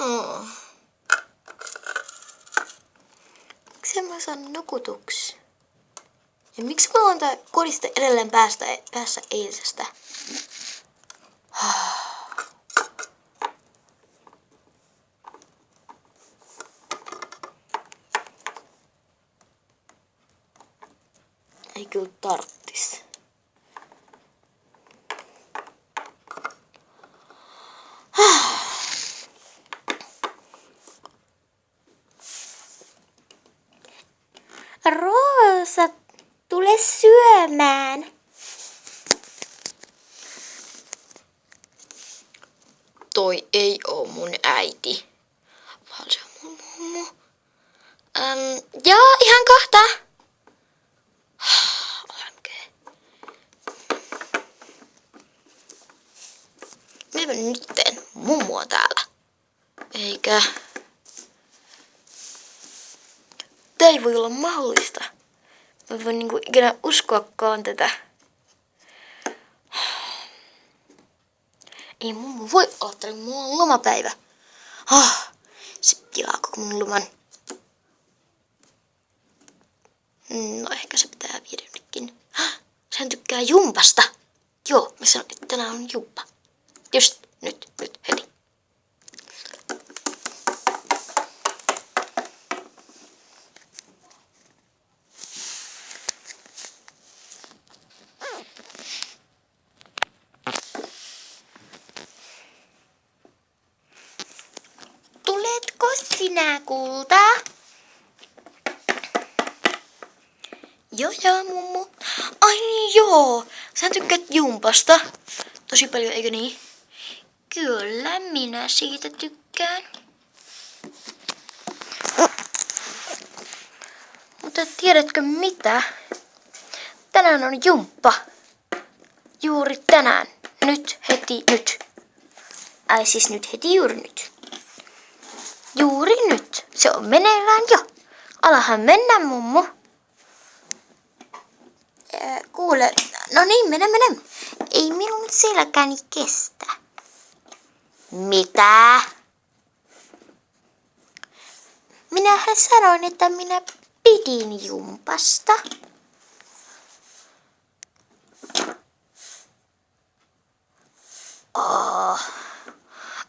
Oh. Miksi mä saan nukutuksi? Ja miksi mulla on tää koriste edelleen päässä eilisestä? Ei kyllä tarttis. Roosa, tule syömään. Toi ei oo mun äiti, vaan se on mun mummo. Joo, ihan kohta. Mitä mä nyt teen? Mummo on täällä. Eikä. Tää ei voi olla mahdollista. Mä voin niinku ikinä uskoakaan tätä. Ei mummo voi olla täällä, mulla on lomapäivä. Se pilaa koko mun loman. No ehkä se pitää viedä jonnekin. Sehän tykkää jumpasta. Joo, mä sanon, että tänään on jumppa. Just nyt heti. Tuletko sinä, kulta? Joo, mummu. Ai joo, sä tykkäät jumpasta tosi paljon, eikö niin? Kyllä, minä siitä tykkään. Mutta tiedätkö mitä? Tänään on jumppa. Juuri tänään. Nyt, heti, nyt. Ai siis nyt, heti, juuri nyt. Juuri nyt. Se on meneillään jo. Alahan mennä, mummu. Kuule, no niin, mene. Ei minun selkäni kestä. Mitä? Minähän sanoin, että minä pidin jumpasta.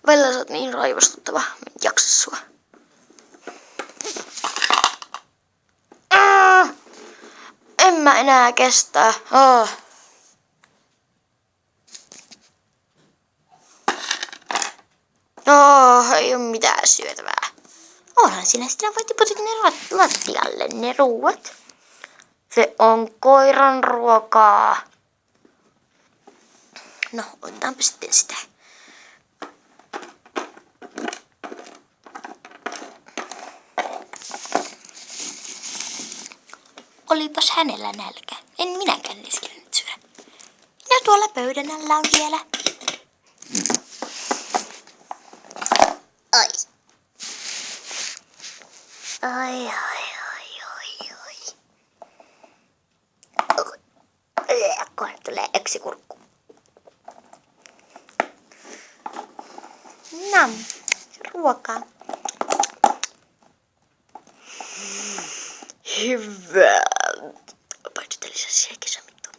Välillä sä oot niin raivostuttava. Mä en jaksa sua. En mä enää kestä. Ei oo mitään syötävää. Onhan sinä voit tiputtaa ne lattialle ne ruuat. Se on koiran ruokaa. No, otetaanpa sitten sitä. Olipas hänellä nälkä. En minäkään niskellä syödä. Ja tuolla pöydän alla on vielä. Ai. Kohta tulee eksikurkku. Nam. Ruokaa. Hyvä. Paitsi lisäsi eikä se mitään.